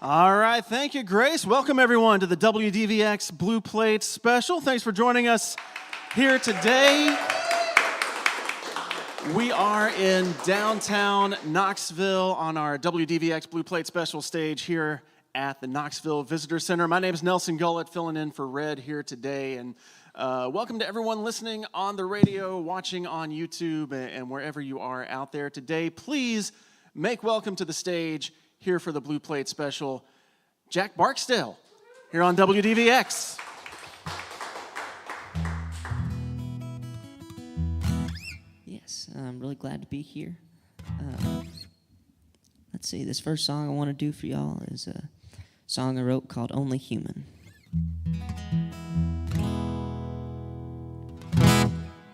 All right, thank you, Grace. Welcome, everyone, to the WDVX Blue Plate Special. Thanks for joining us here today. We are in downtown Knoxville on our WDVX Blue Plate Special stage here at the Knoxville Visitor Center. My name is Nelson Gullett, filling in for Red here today. And welcome to everyone listening on the radio, watching on YouTube, and wherever you are out there today. Please make welcome to the stage here for the Blue Plate Special, Jack Barksdale, here on WDVX. Yes, I'm really glad to be here. Let's see, this first song I want to do for y'all is a song I wrote called Only Human.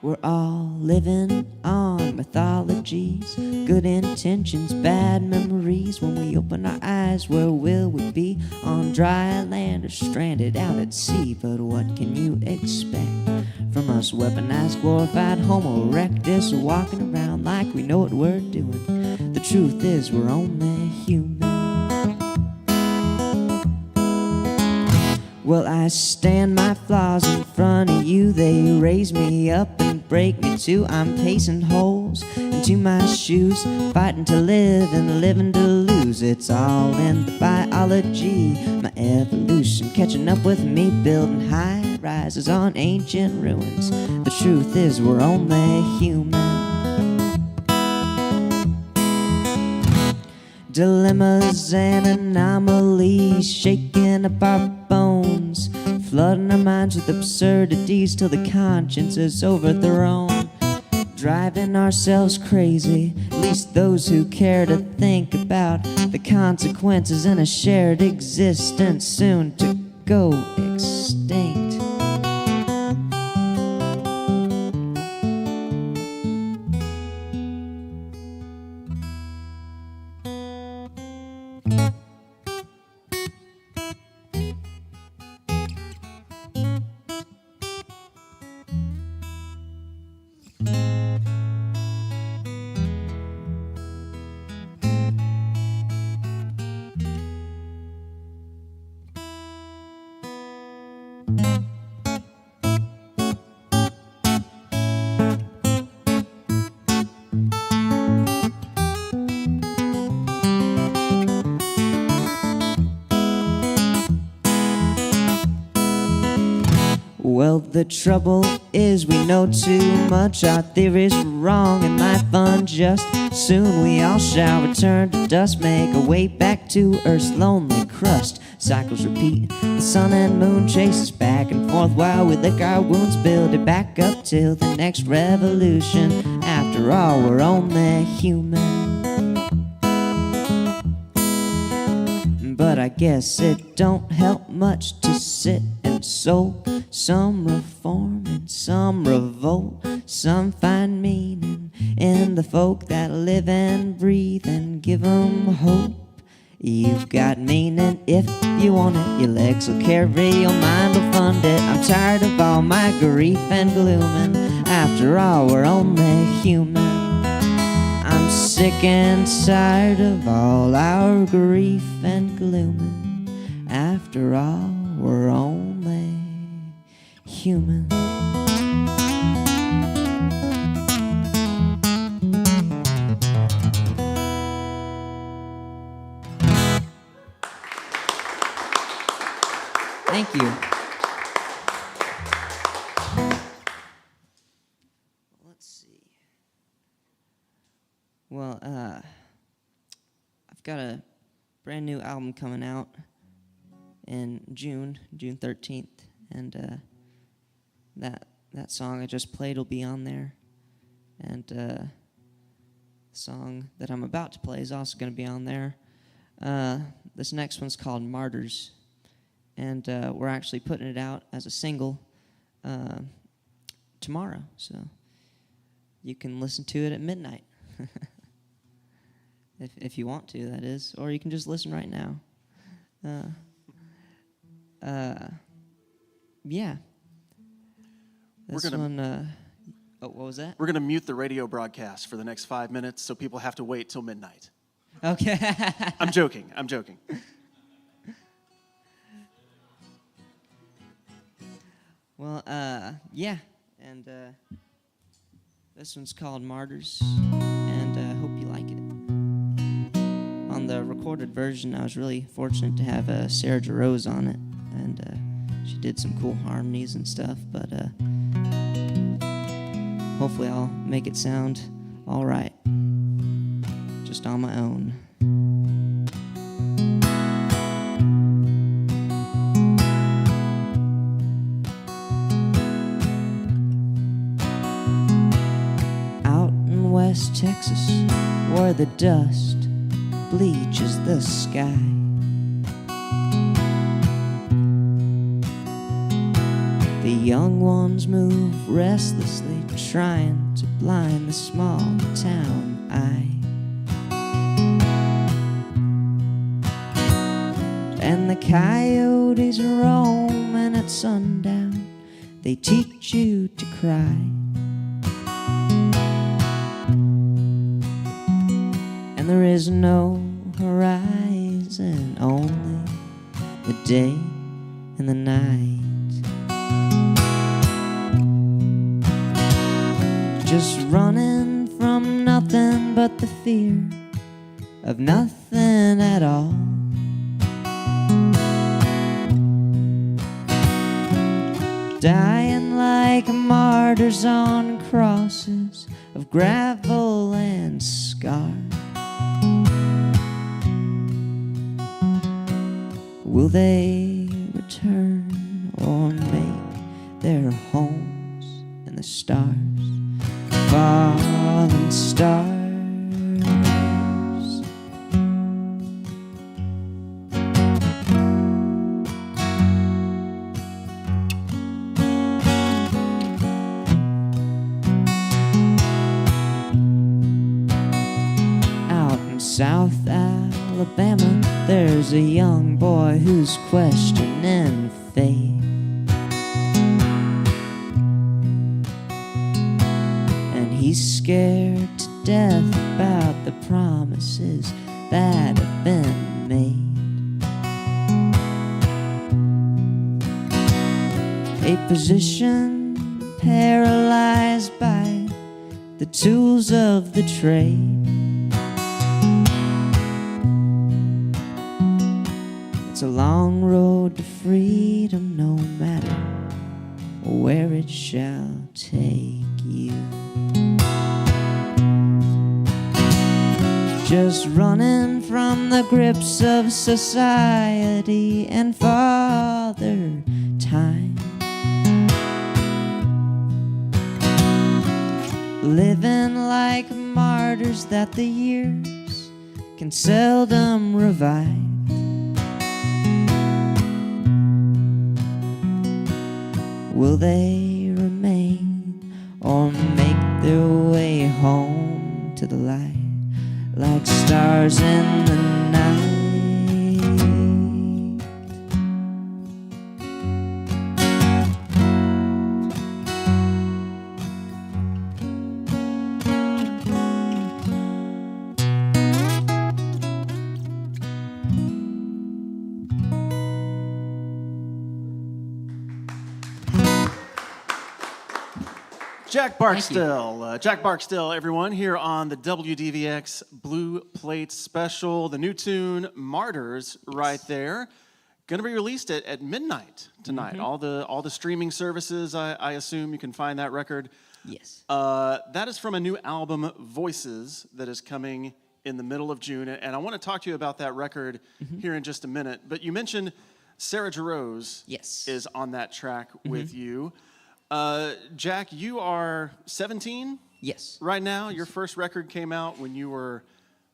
We're all living on mythologies, good intentions, bad memories. When we open our eyes, where will we be? On dry land or stranded out at sea? But what can you expect from us weaponized, glorified Homo erectus, walking around like we know what we're doing? The truth is we're only human. Well, I stand my flaws in front of you. They raise me up and break me too. I'm pacing holes into my shoes, fighting to live and living to lose. It's all in the biology, my evolution catching up with me, building high rises on ancient ruins. The truth is we're only human. Dilemmas and anomalies shaking up our bones, flooding our minds with absurdities till the conscience is overthrown, driving ourselves crazy, at least those who care to think about the consequences in a shared existence soon to go extinct. Well, the trouble is we know too much, our theory's wrong and life unjust. Soon we all shall return to dust, make our way back to Earth's lonely crust. Cycles repeat, the sun and moon chase us back and forth while we lick our wounds, build it back up till the next revolution. After all, we're only human. But I guess it don't help much to sit and soak some reform and some revolt, some find meaning in the folk that live and breathe and give them hope. You've got meaning if you want it, your legs will carry, your mind will fund it. I'm tired of all my grief and glooming, after all we're only human. I'm sick and tired of all our grief and glooming, after all we're only human. Thank you. Let's see. Well, I've got a brand new album coming out in June 13th, and that song I just played will be on there, and the song that I'm about to play is also going to be on there. This next one's called Martyrs, and we're actually putting it out as a single tomorrow, so you can listen to it at midnight. if you want to, that is, or you can just listen right now. Yeah. This one, what was that? We're going to mute the radio broadcast for the next 5 minutes so people have to wait till midnight. Okay. I'm joking. Well, yeah, and this one's called Martyrs, and hope you like it. On the recorded version, I was really fortunate to have Sarah Jarose on it, and she did some cool harmonies and stuff, but hopefully I'll make it sound all right, just on my own. West Texas, where the dust bleaches the sky, the young ones move restlessly, trying to blind the small town eye. And the coyotes roam, and at sundown they teach you to cry. And there is no horizon, only the day and the night. Just running from nothing but the fear of nothing at all. Dying like martyrs on crosses of gravel and scar. Will they return or make their homes in the stars? Fallen stars. Out in South Alabama, there's a young boy who's questioning faith. And he's scared to death about the promises that have been made. A position paralyzed by the tools of the trade. It's a long road to freedom, no matter where it shall take you. Just running from the grips of society and Father Time. Living like martyrs that the years can seldom revive. Will they remain or make their way home to the light, like stars in the night? Jack Barksdale, everyone, here on the WDVX Blue Plate Special. The new tune, Martyrs, right there. Going to be released at midnight tonight. Mm-hmm. All the streaming services, I assume you can find that record. Yes. That is from a new album, Voices, that is coming in the middle of June. And I want to talk to you about that record here in just a minute. But you mentioned Sarah Jarose is on that track with you. Jack, you are 17? Yes. Right now? Your first record came out when you were,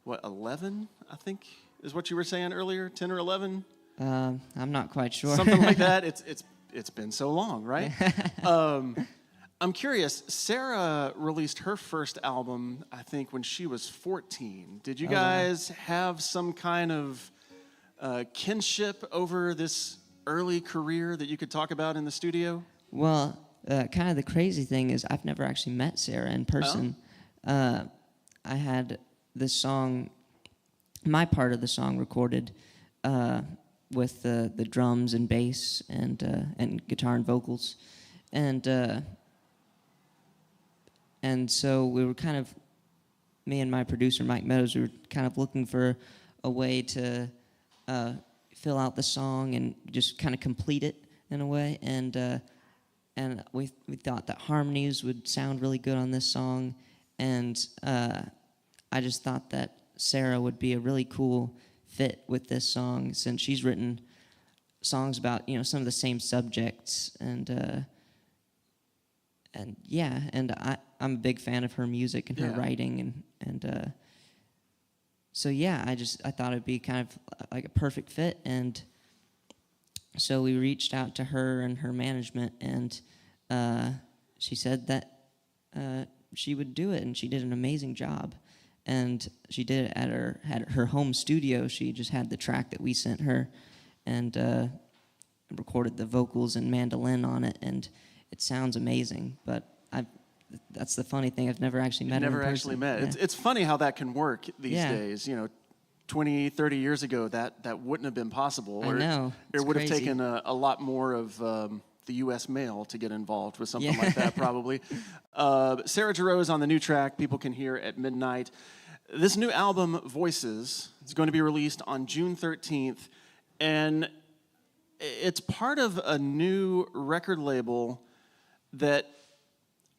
11, I think, is what you were saying earlier? 10 or 11? I'm not quite sure. Something like that. It's been so long, right? I'm curious, Sarah released her first album, I think, when she was 14. Did you guys have some kind of kinship over this early career that you could talk about in the studio? Well, kind of the crazy thing is I've never actually met Sarah in person. I had this song, my part of the song recorded with the drums and bass and guitar and vocals. and so we were kind of, me and my producer Mike Meadows, we were kind of looking for a way to fill out the song and just kind of complete it in a way, and we thought that harmonies would sound really good on this song, and I just thought that Sarah would be a really cool fit with this song, since she's written songs about, you know, some of the same subjects, and yeah, and I'm a big fan of her music and her writing, and so yeah, I thought it'd be kind of like a perfect fit, and so we reached out to her and her management, and she said that she would do it, and she did an amazing job. And she did it at her home studio. She just had the track that we sent her, and recorded the vocals and mandolin on it, and it sounds amazing. But that's the funny thing. I've never actually met her in person. Never actually met. Yeah. It's funny how that can work these days. You know, 20, 30 years ago, that wouldn't have been possible. I know. It would have crazy. taken a lot more of the U.S. mail to get involved with something like that, probably. Sarah Giroux is on the new track, People Can Hear at Midnight. This new album, Voices, is going to be released on June 13th, and it's part of a new record label that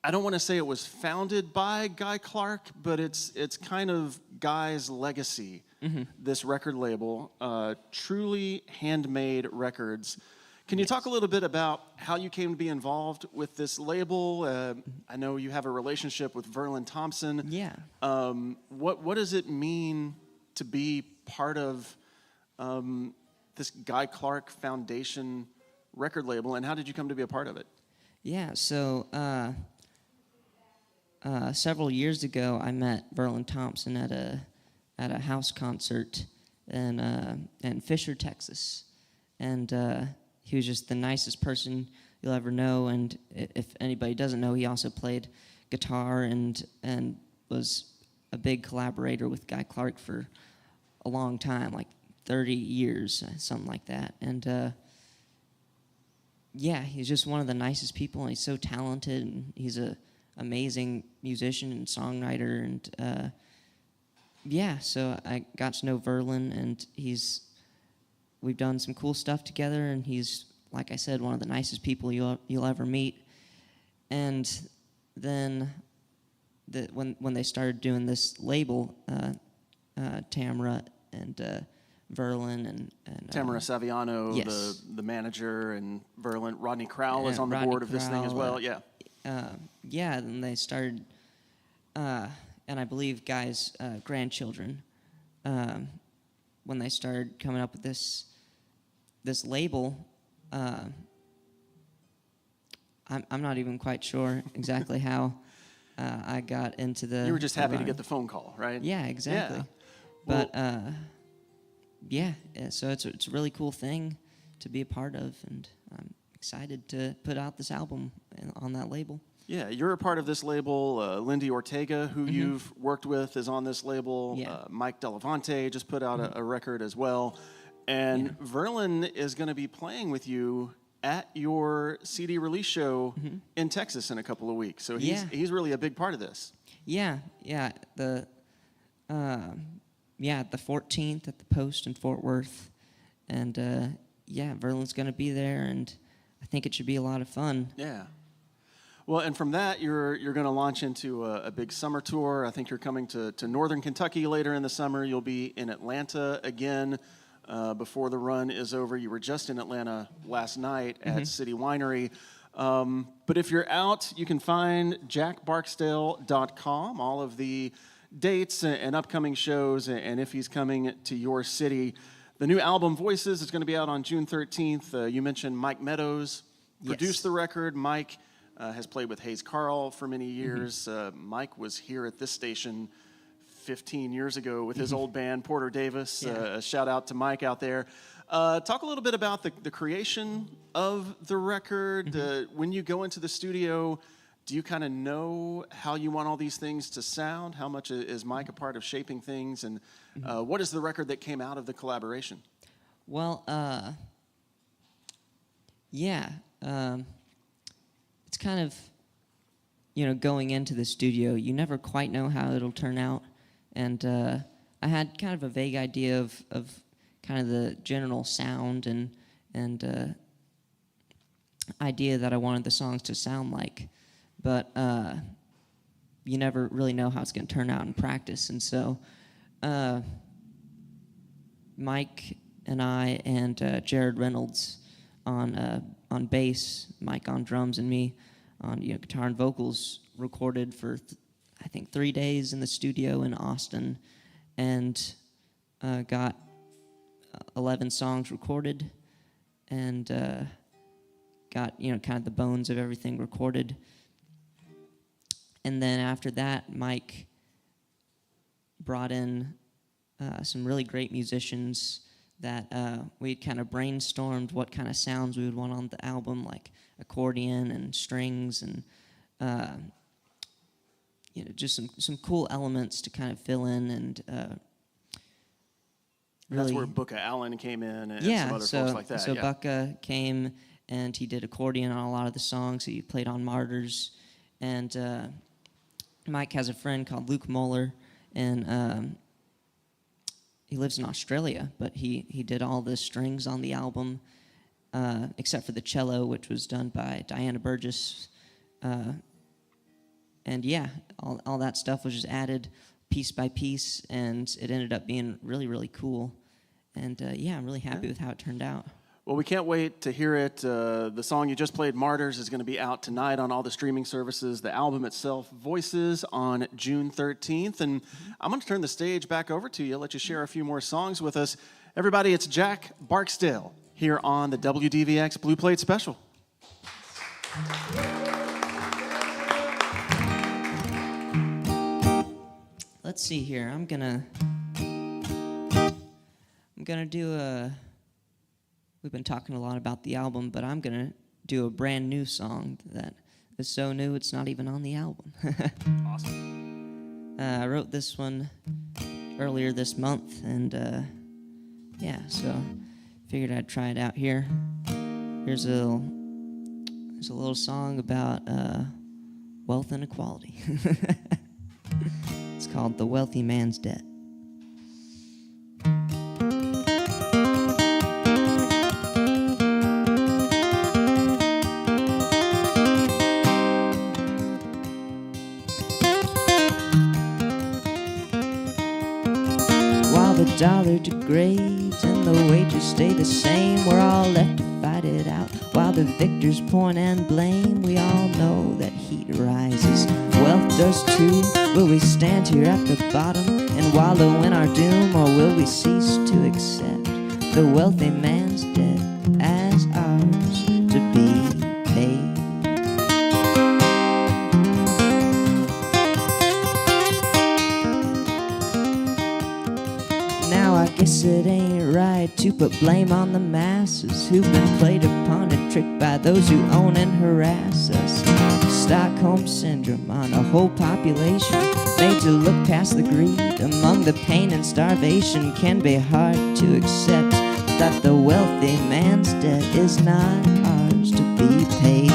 I don't want to say it was founded by Guy Clark, but it's kind of Guy's legacy, this record label, Truly Handmade Records. Can you talk a little bit about how you came to be involved with this label? I know you have a relationship with Verlin Thompson. Yeah. What does it mean to be part of this Guy Clark Foundation record label, and how did you come to be a part of it? Yeah, so several years ago, I met Verlin Thompson at a house concert in Fisher, Texas, and he was just the nicest person you'll ever know. And if anybody doesn't know, he also played guitar and was a big collaborator with Guy Clark for a long time, like 30 years, something like that. And yeah, he's just one of the nicest people, and he's so talented, and he's a amazing musician and songwriter, and yeah, so I got to know Verlin, and we've done some cool stuff together, and he's, like I said, one of the nicest people you'll ever meet. And then when they started doing this label, Tamara and Verlin and Tamara Saviano, yes. the manager, and Verlin. Rodney Crowell is on the Rodney board of this thing as well. Crowell, yeah, and they started, and I believe Guy's grandchildren, when they started coming up with this label, I'm not even quite sure exactly how I got into the. You were just happy to get the phone call, right? Yeah, exactly. Yeah. But yeah, so it's a really cool thing to be a part of, and I'm excited to put out this album on that label. Yeah, you're a part of this label. Lindy Ortega, who you've worked with, is on this label. Yeah. Mike Delavante just put out a record as well. And Verlin is going to be playing with you at your CD release show in Texas in a couple of weeks. So he's really a big part of this. Yeah. The 14th at the Post in Fort Worth, and Verlin's going to be there, and I think it should be a lot of fun. Yeah. Well, and from that, you're going to launch into a big summer tour. I think you're coming to Northern Kentucky later in the summer. You'll be in Atlanta again before the run is over. You were just in Atlanta last night at City Winery. But if you're out, you can find jackbarksdale.com, all of the dates and upcoming shows, and if he's coming to your city. The new album, Voices, is going to be out on June 13th. You mentioned Mike Meadows produced the record. Mike has played with Hayes Carl for many years. Mike was here at this station 15 years ago with his old band, Porter Davis. A shout out to Mike out there. Talk a little bit about the creation of the record. When you go into the studio, do you kind of know how you want all these things to sound? How much is Mike a part of shaping things? And what is the record that came out of the collaboration? Well, kind of, going into the studio, you never quite know how it'll turn out. And I had kind of a vague idea of kind of the general sound and idea that I wanted the songs to sound like. But you never really know how it's going to turn out in practice. And so Mike and I and Jared Reynolds on bass, Mike on drums, and me on guitar and vocals recorded for I think 3 days in the studio in Austin, and got 11 songs recorded, and got kind of the bones of everything recorded. And then after that, Mike brought in some really great musicians that we kind of brainstormed what kind of sounds we would want on the album, like accordion and strings and just some cool elements to kind of fill in and really. That's where Booka Allen came in and some other folks like that. So Booka came and he did accordion on a lot of the songs. He played on Martyrs, and Mike has a friend called Luke Moeller, and he lives in Australia, but he did all the strings on the album, except for the cello, which was done by Diana Burgess. And yeah, all that stuff was just added piece by piece, and it ended up being really, really cool. And yeah, I'm really happy with how it turned out. Well, we can't wait to hear it. The song you just played, Martyrs, is going to be out tonight on all the streaming services. The album itself, Voices, on June 13th. And I'm going to turn the stage back over to you, let you share a few more songs with us. Everybody, it's Jack Barksdale here on the WDVX Blue Plate Special. Let's see here. I'm gonna do a. We've been talking a lot about the album, but I'm gonna do a brand new song that is so new it's not even on the album. Awesome. I wrote this one earlier this month, and yeah, so figured I'd try it out here. Here's a little song about wealth inequality. It's called "The Wealthy Man's Debt." The dollar degrades and the wages stay the same. We're all left to fight it out while the victors point and blame. We all know that heat rises, wealth does too. Will we stand here at the bottom and wallow in our doom, or will we cease to accept the wealthy man's debt as ours to be paid? I guess it ain't right to put blame on the masses who've been played upon and tricked by those who own and harass us. Stockholm Syndrome on a whole population made to look past the greed among the pain and starvation can be hard to accept that the wealthy man's debt is not ours to be paid.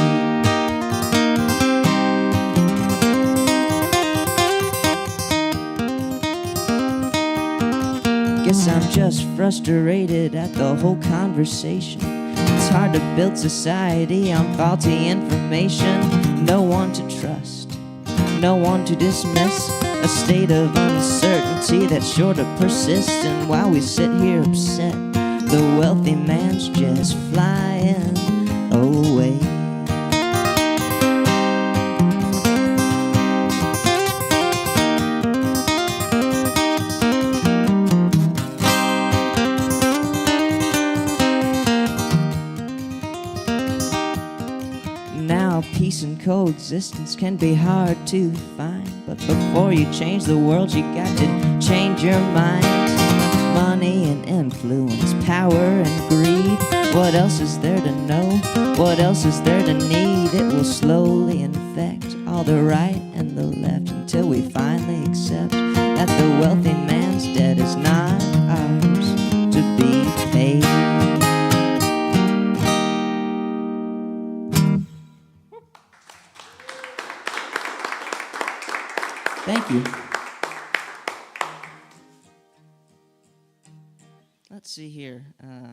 Guess I'm just frustrated at the whole conversation. It's hard to build society on faulty information. No one to trust, no one to dismiss. A state of uncertainty that's sure to persist. And while we sit here upset, the wealthy man's just flying away. Peace and coexistence can be hard to find, but before you change the world, you got to change your mind. Money and influence, power and greed. What else is there to know? What else is there to need? It will slowly infect all the right and the left until we finally accept that the wealthy man's debt is not ours to be paid. Thank you. Let's see here. I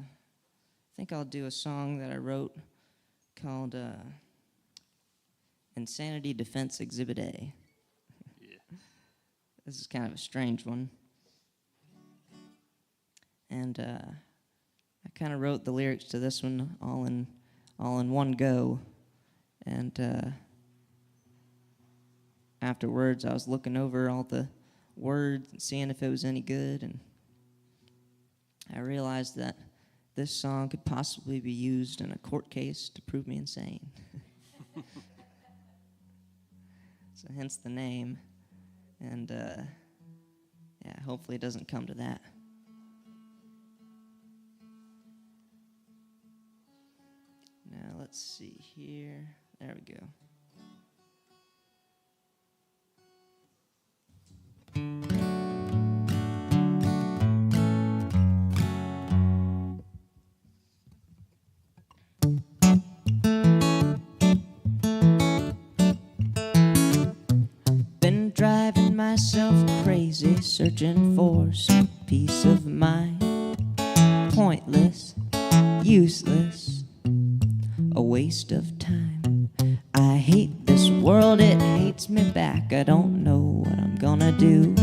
think I'll do a song that I wrote called Insanity Defense Exhibit A. Yeah. This is kind of a strange one. And I kind of wrote the lyrics to this one all in one go. And afterwards, I was looking over all the words and seeing if it was any good, and I realized that this song could possibly be used in a court case to prove me insane. So hence the name, and yeah, hopefully it doesn't come to that. Now let's see here. There we go. Been driving myself crazy, searching for some peace of mind. Pointless, useless, a waste of time. I hate this world, it hates me back. I don't know what I'm gonna do.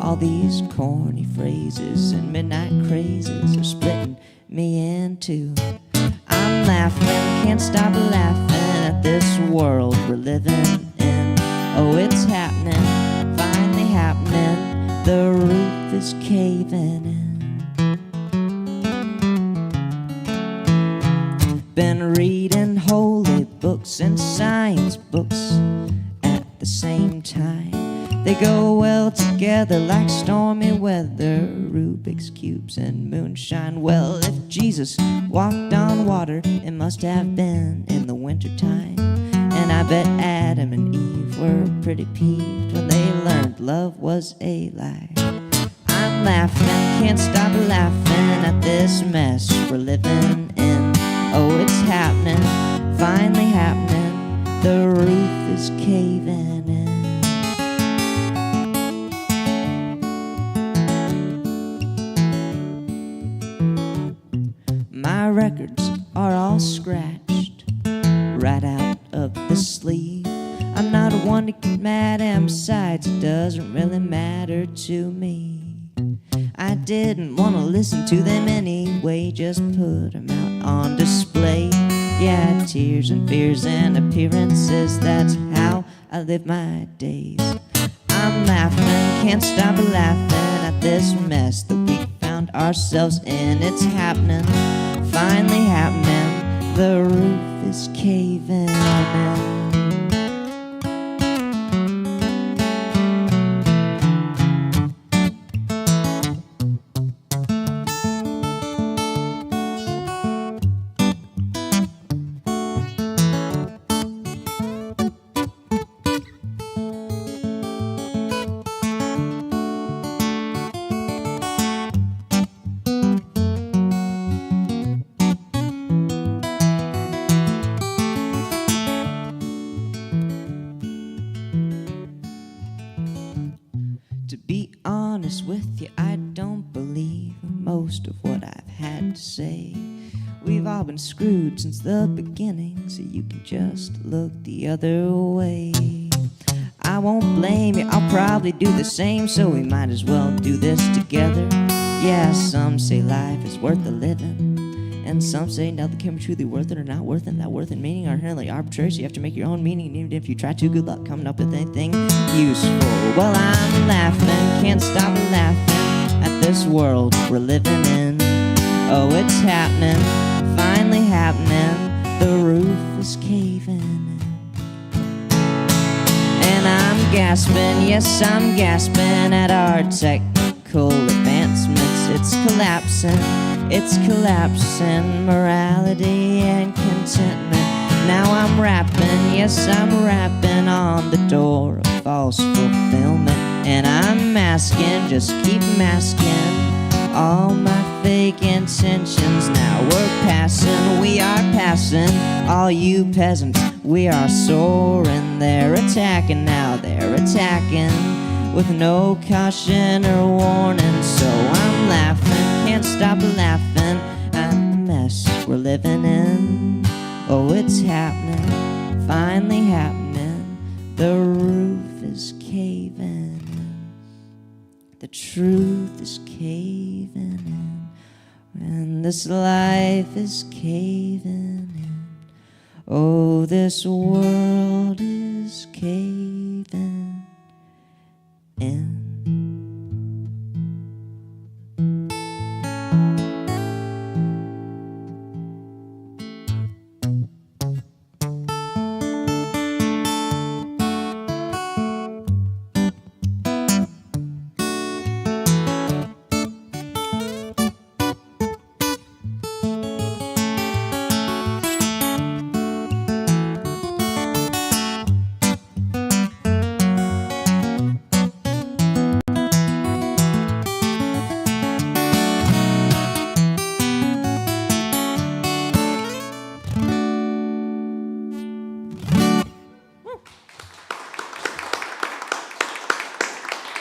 All these corny phrases and midnight crazes are splitting me in two. I'm laughing, can't stop laughing at this world we're living in. Oh, it's happening, finally happening. The roof is caving in. Been reading holy books and science books at the same time. They go well together like stormy weather, Rubik's Cubes and moonshine. Well, if Jesus walked on water, it must have been in the wintertime. And I bet Adam and Eve were pretty peeved when they learned love was a lie. I'm laughing, can't stop laughing at this mess we're living in. Oh, it's happening, finally happening. The roof is caving in. My records are all scratched right out of the sleeve. I'm not one to get mad, and besides, it doesn't really matter to me. I didn't want to listen to them anyway, just put them out on display. Yeah, tears and fears and appearances, that's how I live my days. I'm laughing, can't stop laughing at this mess that we found ourselves in. It's happening, finally happening. The roof is caving in. To be honest with you, I don't believe most of what I've had to say. We've all been screwed since the beginning, so you can just look the other way. I won't blame you, I'll probably do the same, so we might as well do this together. Yeah, some say life is worth the living, and some say nothing can be truly worth it or not worth it. That worth and meaning are inherently arbitrary, so you have to make your own meaning, and even if you try to, good luck coming up with anything useful. Well, I'm laughing, can't stop laughing at this world we're living in. Oh, it's happening, finally happening. The roof is caving in. And I'm gasping, yes, I'm gasping at our technical advancements. It's collapsing, morality and contentment. Now I'm rapping, yes, I'm rapping on the door of false fulfillment. And I'm masking, just keep masking all my fake intentions. Now we're passing, we are passing, all you peasants, we are soaring. They're attacking now, they're attacking. with no caution or warning. So I'm laughing, can't stop laughing at the mess we're living in. Oh, it's happening, finally happening. The roof is caving in. The truth is caving in. And this life is caving in. Oh, this world is caving in.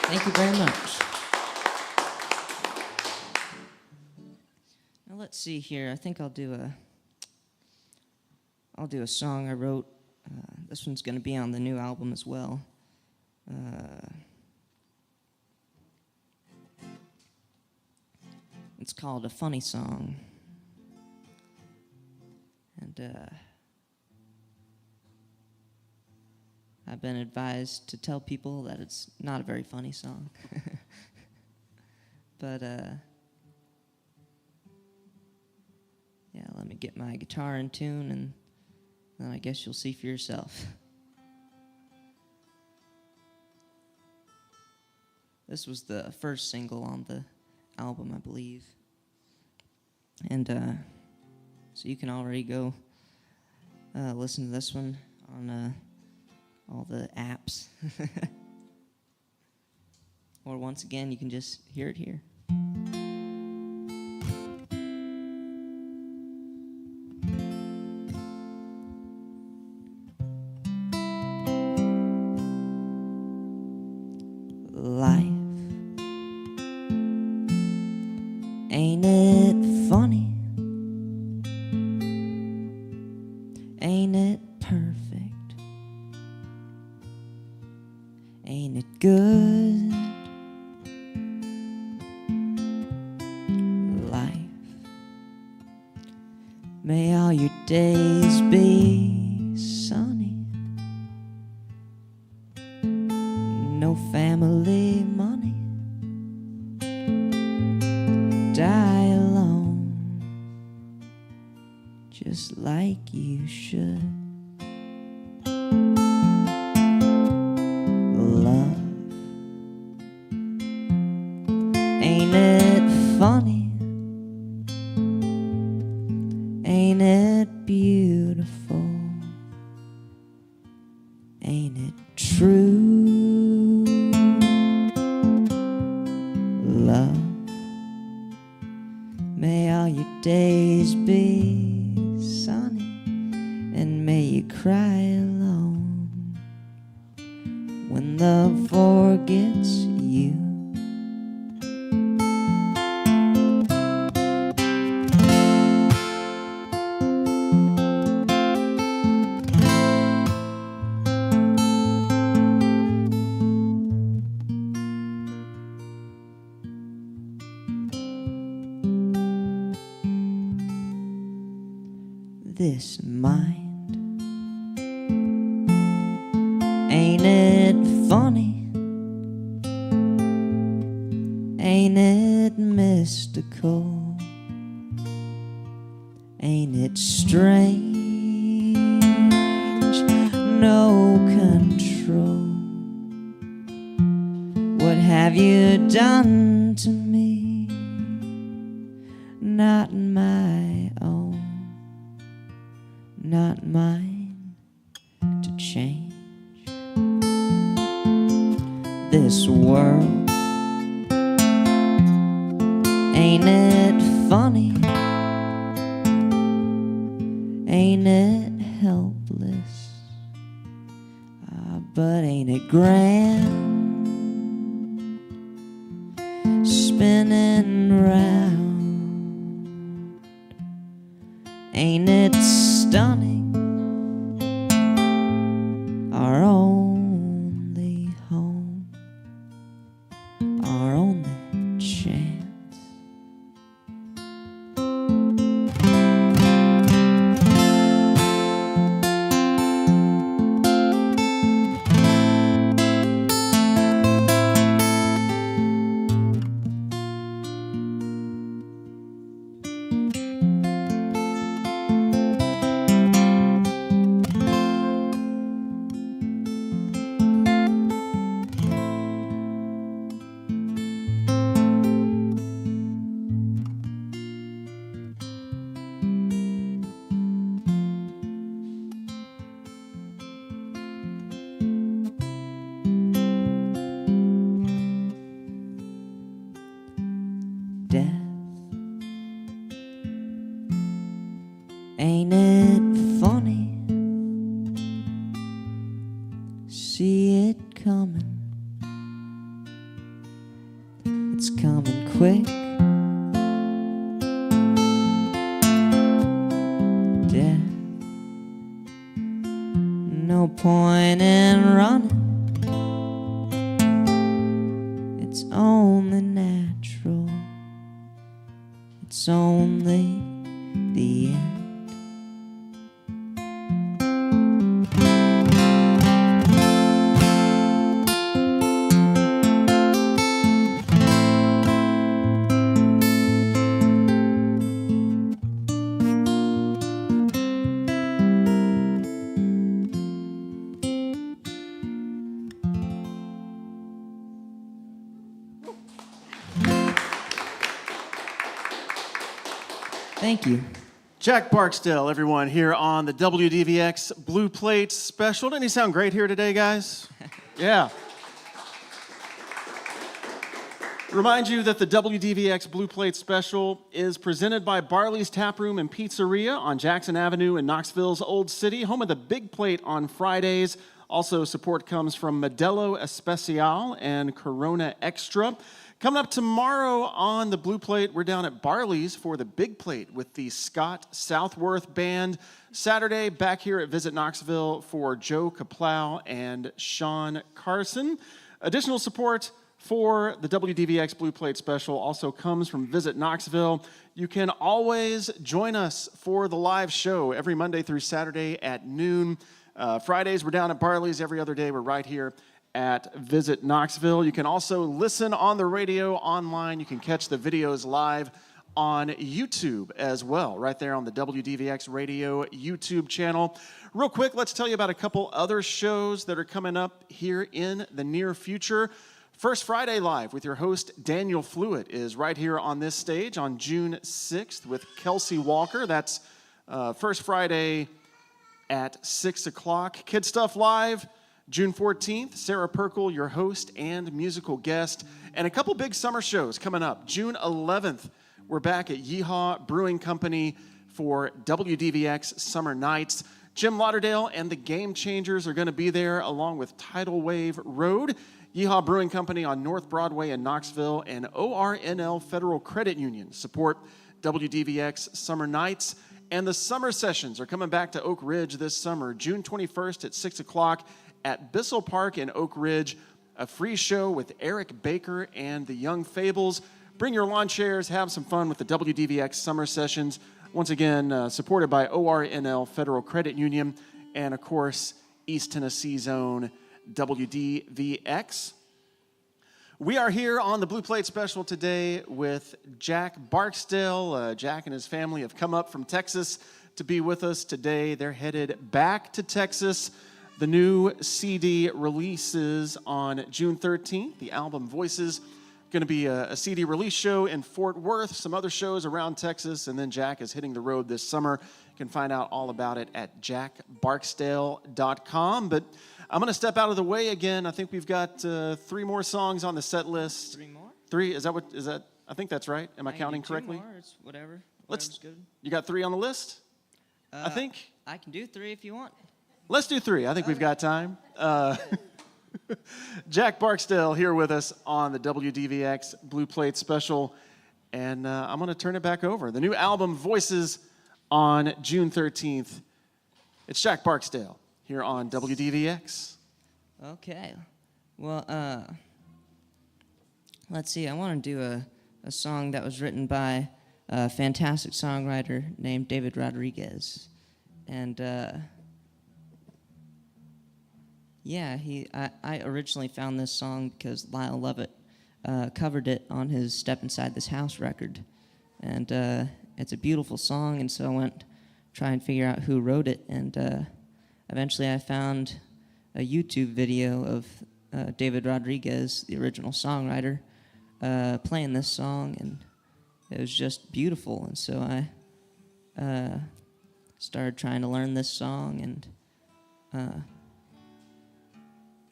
Thank you very much. Now let's see here. I think I'll do a song I wrote. This one's going to be on the new album as well. It's called A Funny Song. And I've been advised to tell people that it's not a very funny song. But, yeah, let me get my guitar in tune, and then I guess you'll see for yourself. This was the first single on the album, I believe. And so you can already go listen to this one on all the apps. Or once again, you can just hear it here. Life, ain't it funny? Ain't it perfect? Ain't it good? Life, may all your days be sunny. No family money. Die alone, just like you should. Love, ain't it funny? Ain't it beautiful? Ain't it true? Love, may all your days be sunny, and may you cry alone when love forgets you. This mind, ain't it funny? Ain't it mystical? Ain't it strange? No control. What have you done to me? Not my own, not mine to change. This world, ain't it funny? Ain't it helpless? But ain't it grand? spinning round. Ain't it stunning? Our only home, our only chance. Death, ain't it funny? See it coming, it's coming quick. Death, no point in running, it's only natural. It's only the end. Thank you. Jack Barksdale, everyone, here on the WDVX Blue Plate Special. Didn't he sound great here today, guys? Yeah. Remind you that the WDVX Blue Plate Special is presented by Barley's Tap Room and Pizzeria on Jackson Avenue in Knoxville's Old City, home of the Big Plate on Fridays. Also, support comes from Modelo Especial and Corona Extra. Coming up tomorrow on the Blue Plate, we're down at Barley's for the Big Plate with the Scott Southworth Band. Saturday, back here at Visit Knoxville for Joe Kaplow and Sean Carson. Additional support for the WDVX Blue Plate Special also comes from Visit Knoxville. You can always join us for the live show every Monday through Saturday at noon. Fridays, we're down at Barley's. Every other day, we're right here at Visit Knoxville. You can also listen on the radio online. You can catch the videos live on YouTube as well, right there on the WDVX Radio YouTube channel. Real quick, let's tell you about a couple other shows that are coming up here in the near future. First Friday Live with your host, Daniel Fluitt, is right here on this stage on June 6th with Kelsey Walker. That's First Friday at 6 o'clock. Kid Stuff Live, June 14th, Sarah Perkle, your host and musical guest. And a couple big summer shows coming up. June 11th, we're back at Yeehaw Brewing Company for WDVX Summer Nights. Jim Lauderdale and the Game Changers are going to be there along with Tidal Wave Road. Yeehaw Brewing Company on North Broadway in Knoxville and ORNL Federal Credit Union support WDVX Summer Nights. And the summer sessions are coming back to Oak Ridge this summer, June 21st at 6 o'clock at Bissell Park in Oak Ridge. A free show with Eric Baker and the Young Fables. Bring your lawn chairs, have some fun with the WDVX summer sessions. Once again, supported by ORNL Federal Credit Union and, of course, East Tennessee Zone WDVX. We are here on the Blue Plate Special today with Jack Barksdale. Jack and his family have come up from Texas to be with us today. They're headed back to Texas. The new CD releases on June 13th. The album Voices, going to be a CD release show in Fort Worth, some other shows around Texas, and then Jack is hitting the road this summer. You can find out all about it at jackbarksdale.com. But I'm going to step out of the way again. I think we've got 3 more songs on the set list. 3 more? 3? Is that? I think that's right. Am I counting correctly? 2 more. It's whatever. Let's. Good. You got 3 on the list? I think. I can do 3 if you want. Let's do 3. I think we've got time. Jack Barksdale here with us on the WDVX Blue Plate Special, and I'm going to turn it back over. The new album, Voices, on June 13th. It's Jack Barksdale here on WDVX. Okay. Well, let's see. I want to do a song that was written by a fantastic songwriter named David Rodriguez. And, yeah, I originally found this song because Lyle Lovett covered it on his Step Inside This House record. And it's a beautiful song, and so I went try and figure out who wrote it. And eventually I found a YouTube video of David Rodriguez, the original songwriter, playing this song, and it was just beautiful. And so I started trying to learn this song, and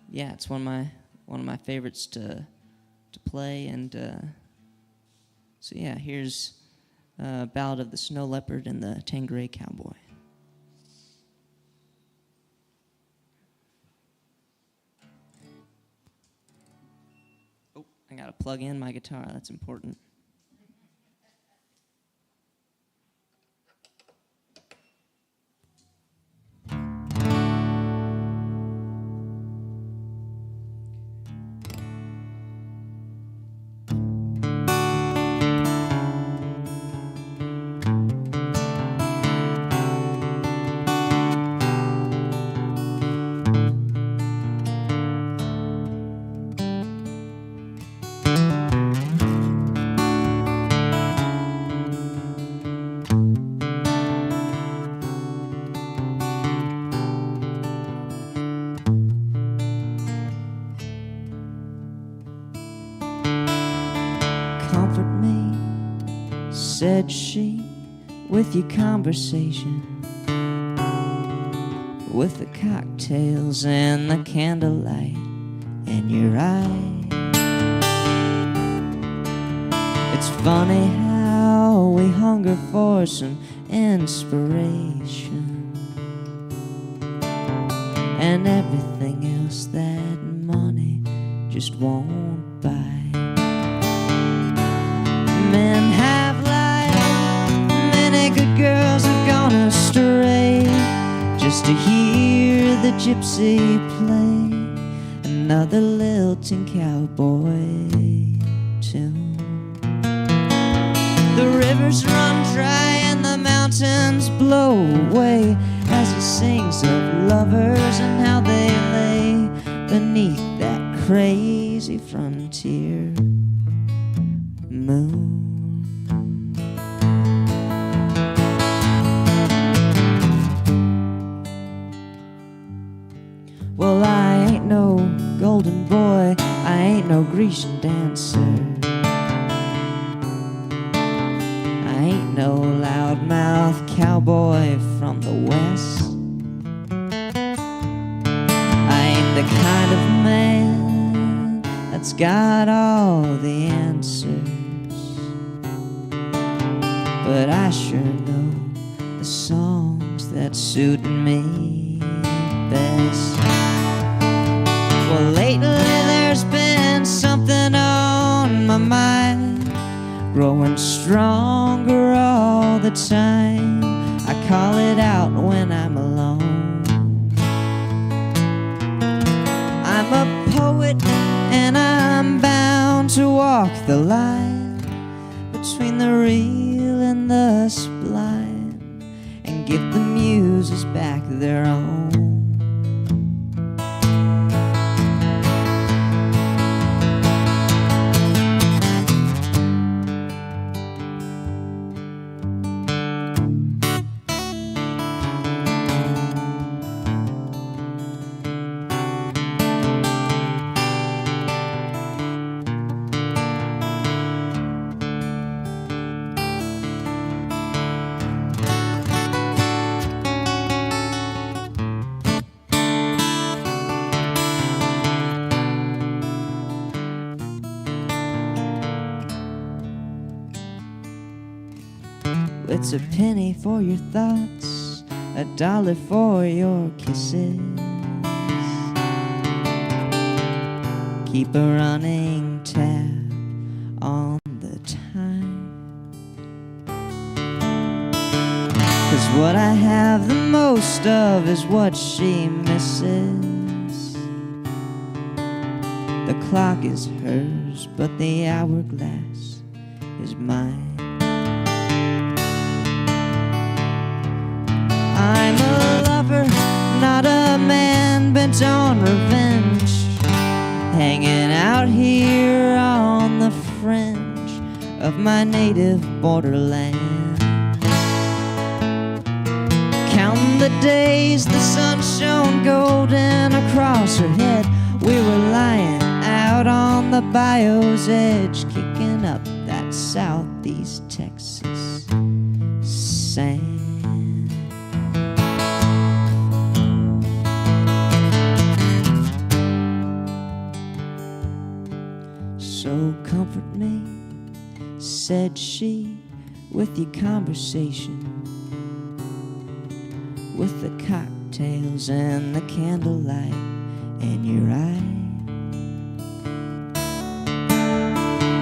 yeah, it's one of my favorites to play. And so yeah, here's Ballad of the Snow Leopard and the Tanqueray Cowboy. Oh, I gotta plug in my guitar, that's important. Comfort me, said she, with your conversation, with the cocktails and the candlelight in your eye. It's funny how we hunger for some inspiration, and everything else that money just won't buy. Men have lied, many good girls have gone astray, just to hear the gypsy play another lilting cowboy tune. The rivers run dry and the mountains blow away as he sings of lovers and how they lay beneath that crazy frontier moon. Well, I ain't no golden boy, I ain't no Grecian dancer, I ain't no loudmouth cowboy from the west. I ain't the kind of man that's got all the answers, but I sure know the songs that suit me best. Well, lately there's been something on my mind, growing stronger all the time. I call it out when I'm alone. I'm a poet and I'm bound to walk the line between the real and the sublime, and give the muses back their own. It's a penny for your thoughts, $1 for your kisses. keep a running tab on the time. 'Cause what I have the most of is what she misses. The clock is hers, but the hourglass is mine. I'm a lover, not a man bent on revenge, hanging out here on the fringe of my native borderland. Counting the days the sun shone golden across her head, we were lying out on the bayou's edge, kicking up that southeast Texas sand. So comfort me, said she, with your conversation, with the cocktails and the candlelight in your eye.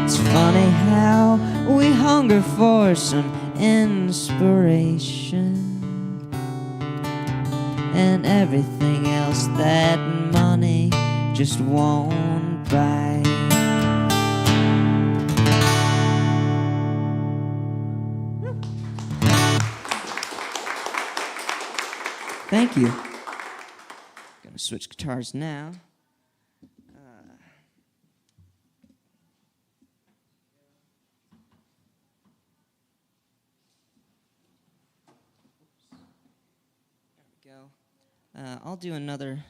It's funny how we hunger for some inspiration, and everything else that money just won't buy. Thank you. Gonna switch guitars now. There we go. I'll do another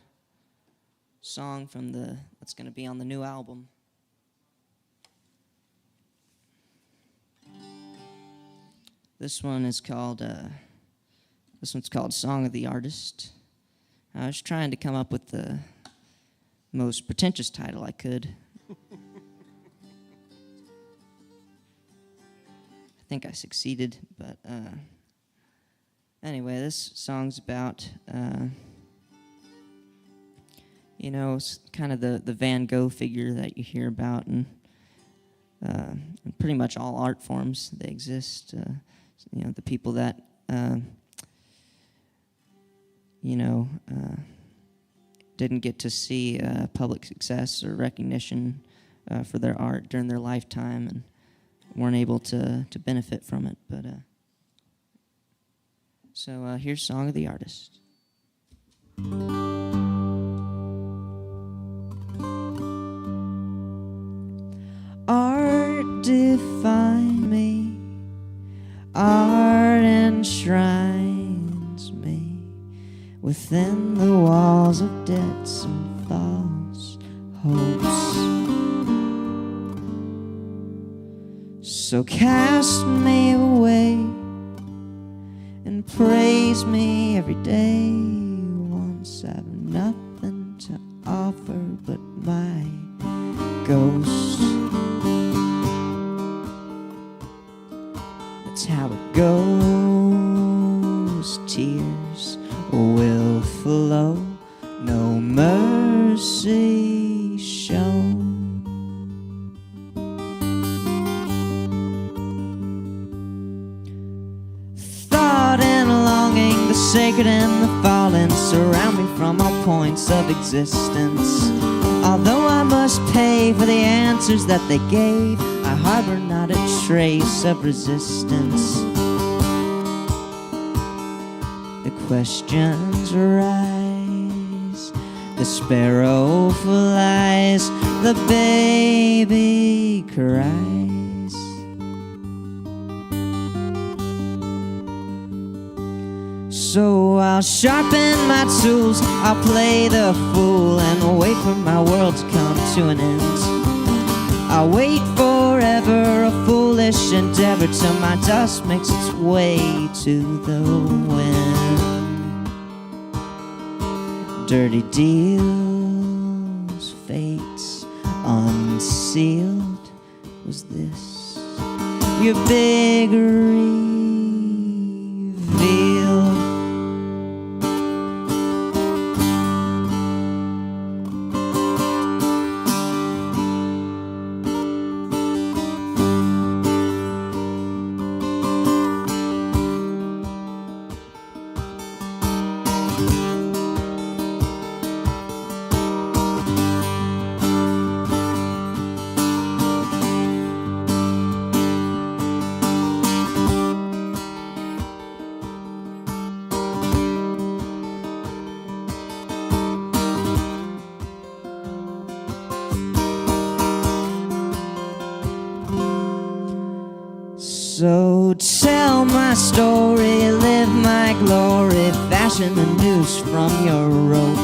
song from that's gonna be on the new album. This one's called Song of the Artist. I was trying to come up with the most pretentious title I could. I think I succeeded, but anyway, this song's about, kind of the Van Gogh figure that you hear about, and pretty much all art forms they exist. The people that didn't get to see public success or recognition for their art during their lifetime and weren't able to benefit from it. But so here's Song of the Artist. Art define me, art enshrines me within the walls of debts and false hopes. So cast me away and praise me every day. Once I've nothing to offer but my ghost. That's how it goes. Tears will flow, no mercy shown. Thought and longing, the sacred and the fallen surround me from all points of existence. Although I must pay for the answers that they gave, I harbor not a trace of resistance. The questions rise, the sparrow flies, the baby cries. So I'll sharpen my tools, I'll play the fool and wait for my world to come to an end. I'll wait forever, a foolish endeavor, till my dust makes its way to the wind. Dirty deals, fates unsealed. Was this your big reveal? So tell my story, live my glory, fashion the noose from your rope,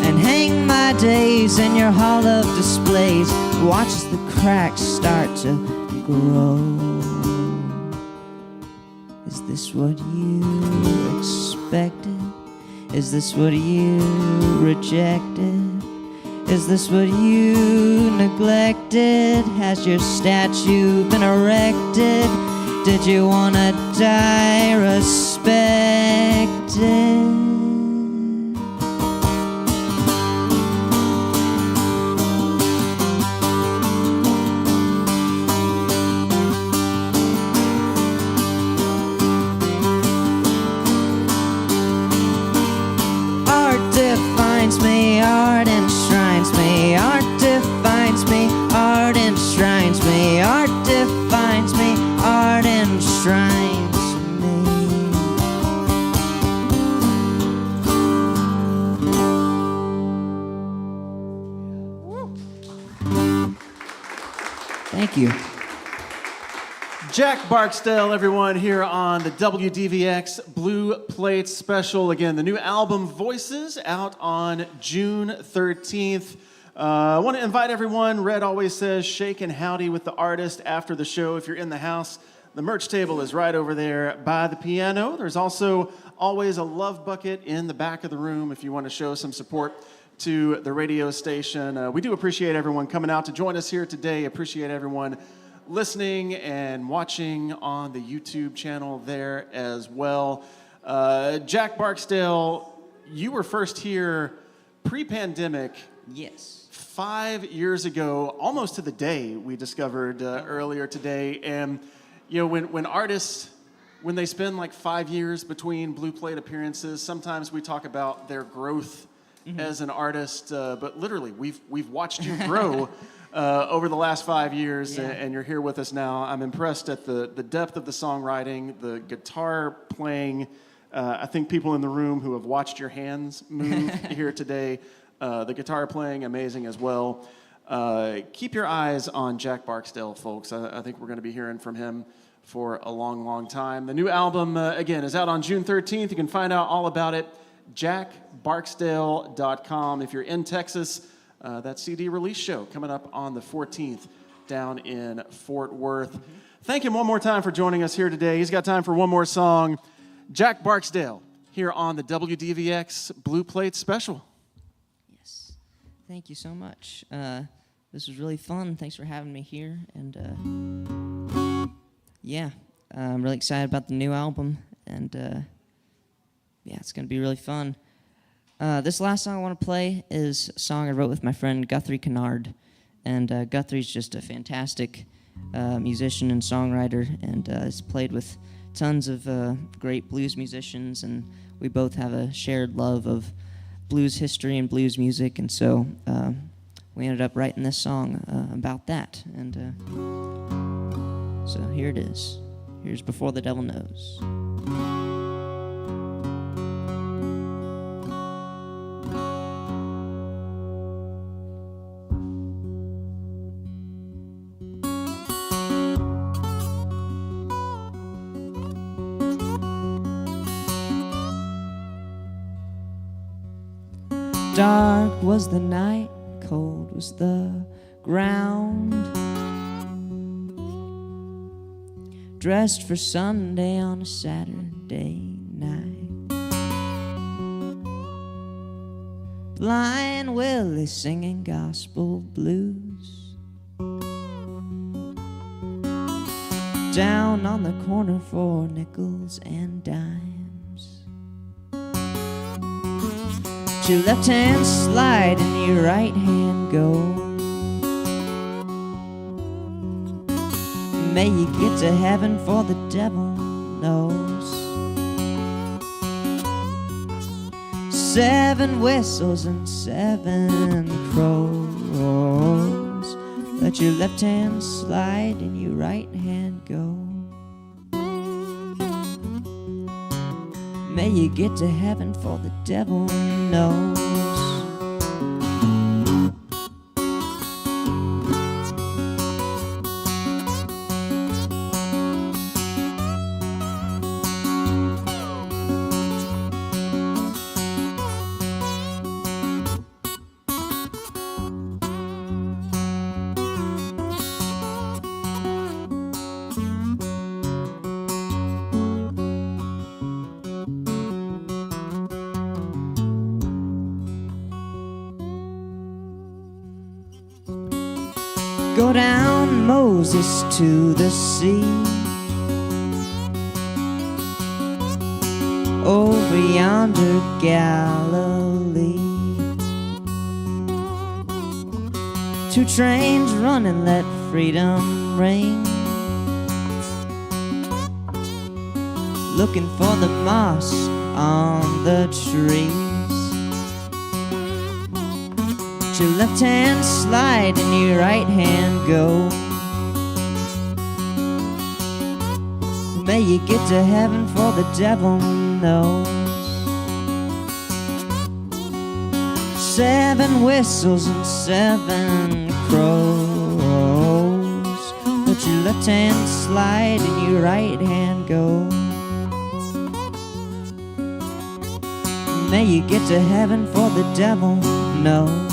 and hang my days in your hall of displays. Watch as the cracks start to grow. Is this what you expected? Is this what you rejected? Is this what you neglected? Has your statue been erected? Did you wanna die respected? Defines me, art enshrines me, art defines me, art enshrines me, art defines me, art enshrines me. Thank you. Jack Barksdale, everyone, here on the WDVX Blue Plate Special. Again, the new album Voices out on June 13th. I want to invite everyone. Red always says shake and howdy with the artist after the show. If you're in the house, the merch table is right over there by the piano. There's also always a love bucket in the back of the room if you want to show some support to the radio station. We do appreciate everyone coming out to join us here today. Appreciate everyone listening and watching on the YouTube channel there as well. Jack Barksdale, you were first here pre-pandemic. Yes. 5 years ago, almost to the day, we discovered earlier today. And you know, when artists, when they spend like 5 years between Blue Plate appearances, sometimes we talk about their growth as an artist, but literally we've watched you grow over the last 5 years, and you're here with us now. I'm impressed at the depth of the songwriting, the guitar playing. I think people in the room who have watched your hands move here today, the guitar playing, amazing as well. Keep your eyes on Jack Barksdale, folks. I think we're going to be hearing from him for a long, long time. The new album, again, is out on June 13th. You can find out all about it, jackbarksdale.com. If you're in Texas, that CD release show coming up on the 14th down in Fort Worth. Thank him one more time for joining us here today. He's got time for one more song. Jack Barksdale here on the WDVX Blue Plate Special. Yes. Thank you so much. This was really fun. Thanks for having me here. And I'm really excited about the new album. And it's going to be really fun. This last song I want to play is a song I wrote with my friend Guthrie Kennard. And Guthrie's just a fantastic musician and songwriter, and has played with tons of great blues musicians, and we both have a shared love of blues history and blues music, and so we ended up writing this song about that. And so here it is. Here's Before the Devil Knows. Dark was the night, cold was the ground. Dressed for Sunday on a Saturday night. Blind Willie singing gospel blues. Down on the corner for nickels and dimes. Your left hand slide and your right hand go. May you get to heaven, for the devil knows. 7 whistles and 7 crows. Let your left hand slide and your right hand go. May you get to heaven, for the devil knows. Go down, Moses, to the sea, over yonder Galilee. Two trains running, let freedom ring, looking for the moss on the trees. Let your left hand slide and your right hand go. May you get to heaven, for the devil knows. 7 whistles and 7 crows. Let your left hand slide and your right hand go. May you get to heaven, for the devil knows.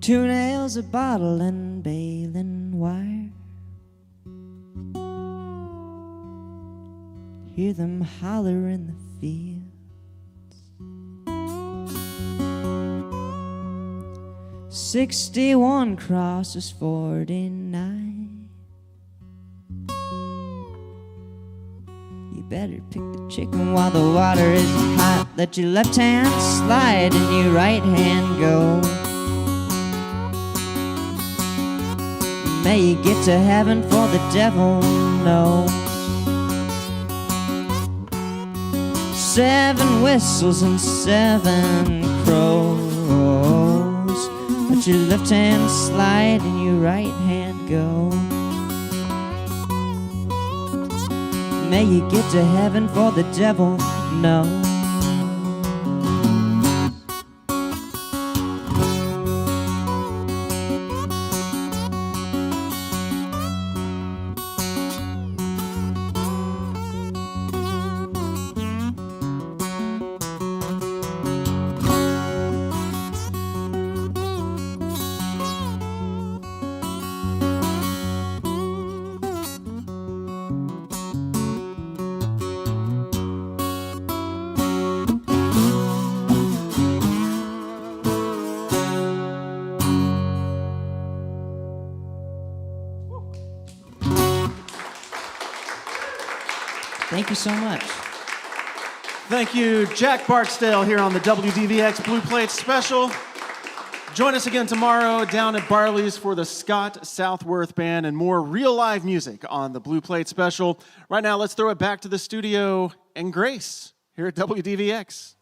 Two nails, a bottle, and baling wire. Hear them holler in the fields. 61 crosses 49. You better pick the chicken while the water is hot. Let your left hand slide and your right hand go. May you get to heaven, for the devil knows. 7 whistles and 7 crows. Let your left hand slide and your right hand go. May you get to heaven, for the devil knows. Thank you so much. Thank you, Jack Barksdale, here on the WDVX Blue Plate Special. Join us again tomorrow down at Barley's for the Scott Southworth Band and more real live music on the Blue Plate Special. Right now, let's throw it back to the studio and Grace here at WDVX.